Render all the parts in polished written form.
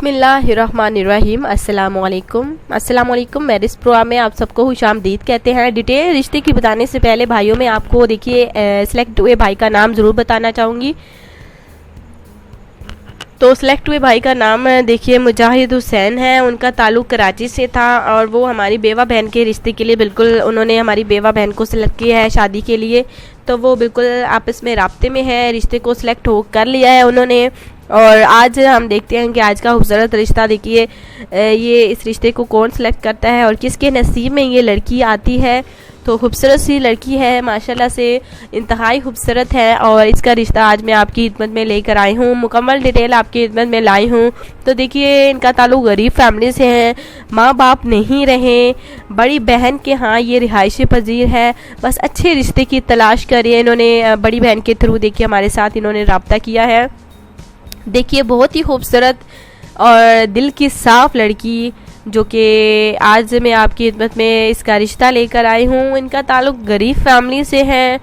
बिस्मिल्लाहिर्रहमानिर्रहीम। अस्सलामुअलैकुम। मेरे इस प्रोग्राम में आप सबको खुशामदीद कहते हैं। डिटेल रिश्ते की बताने से पहले भाइयों में आपको देखिए सिलेक्ट हुए भाई का नाम ज़रूर बताना चाहूँगी। तो सिलेक्ट हुए भाई का नाम देखिए मुजाहिद हुसैन है। उनका ताल्लुक़ कराची से था और वो हमारी बेवा बहन के रिश्ते के लिए बिल्कुल उन्होंने हमारी बेवा बहन को सिलेक्ट किया है शादी के लिए। तो वो बिल्कुल आपस में राब्ते में है, रिश्ते को सिलेक्ट कर लिया है उन्होंने। और आज हम देखते हैं कि आज का खूबसूरत रिश्ता देखिए ये इस रिश्ते को कौन सिलेक्ट करता है और किसके नसीब में ये लड़की आती है। तो खूबसूरत सी लड़की है, माशाल्लाह से इंतहाई खूबसूरत है और इसका रिश्ता आज मैं आपकी खिदमत में लेकर आई हूँ। मुकम्मल डिटेल आपकी खिदमत में लाई हूँ। तो देखिए इनका ताल्लुक़ गरीब फैमिली से है, माँ बाप नहीं रहे, बड़ी बहन के हाँ ये रिहायशी पजीर है, बस अच्छे रिश्ते की तलाश करिए। इन्होंने बड़ी बहन के थ्रू देखिए हमारे साथ इन्होंने रब्ता किया है। देखिए बहुत ही खूबसूरत और दिल की साफ़ लड़की जो कि आज मैं आपकी खिदमत में इसका रिश्ता लेकर आई हूँ। इनका ताल्लुक़ गरीब फैमिली से है,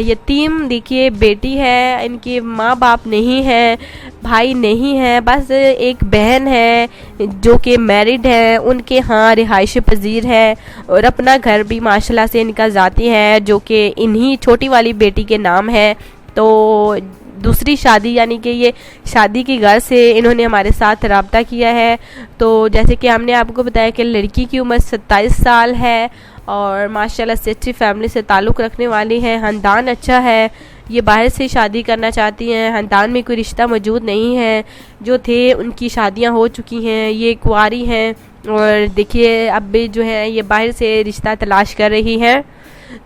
यतीम देखिए बेटी है, इनके माँ बाप नहीं है, भाई नहीं है, बस एक बहन है जो कि मैरिड है, उनके हाँ रिहायश पजीर है और अपना घर भी माशाल्लाह से इनका ज़ाती है जो कि इन्हीं छोटी वाली बेटी के नाम है। तो दूसरी शादी यानी कि ये शादी के घर से इन्होंने हमारे साथ रब्ता किया है। तो जैसे कि हमने आपको बताया कि लड़की की उम्र 27 साल है और माशाल्लाह से अच्छी फैमिली से ताल्लुक़ रखने वाली है, ख़ानदान अच्छा है। ये बाहर से शादी करना चाहती हैं, ख़ानदान में कोई रिश्ता मौजूद नहीं है, जो थे उनकी शादियां हो चुकी हैं, ये कुंवारी हैं और देखिए अब भी जो है ये बाहर से रिश्ता तलाश कर रही हैं।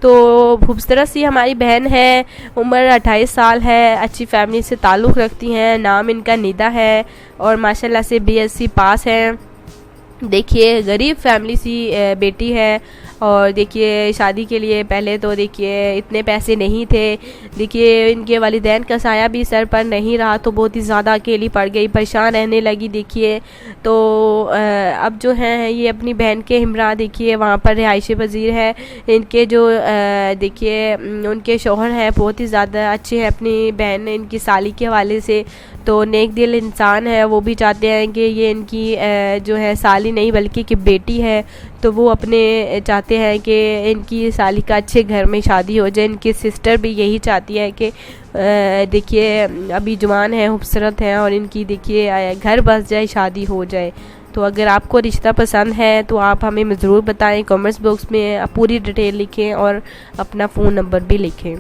तो खूबसूरत सी हमारी बहन है, उम्र 28 साल है, अच्छी फैमिली से ताल्लुक़ रखती हैं, नाम इनका निदा है और माशाल्लाह से BSc पास है। देखिए गरीब फैमिली सी बेटी है और देखिए शादी के लिए पहले तो देखिए इतने पैसे नहीं थे, देखिए इनके वालिदैन का साया भी सर पर नहीं रहा तो बहुत ही ज़्यादा अकेली पड़ गई, परेशान रहने लगी। देखिए तो अब जो है ये अपनी बहन के हमरा देखिए वहाँ पर रिहायशी पजीर है। इनके जो देखिए उनके शौहर हैं बहुत ही ज़्यादा अच्छे हैं अपनी बहन इनकी साली के हवाले से, तो नेक दिल इंसान है। वो भी चाहते हैं कि ये इनकी जो है साली नहीं बल्कि कि बेटी है, तो वो अपने चाहते हैं कि इनकी साली का अच्छे घर में शादी हो जाए। इनकी सिस्टर भी यही चाहती है कि देखिए अभी जवान है, खूबसूरत है और इनकी देखिए घर बस जाए, शादी हो जाए। तो अगर आपको रिश्ता पसंद है तो आप हमें ज़रूर बताएं, कमेंट्स बॉक्स में पूरी डिटेल लिखें और अपना फ़ोन नंबर भी लिखें।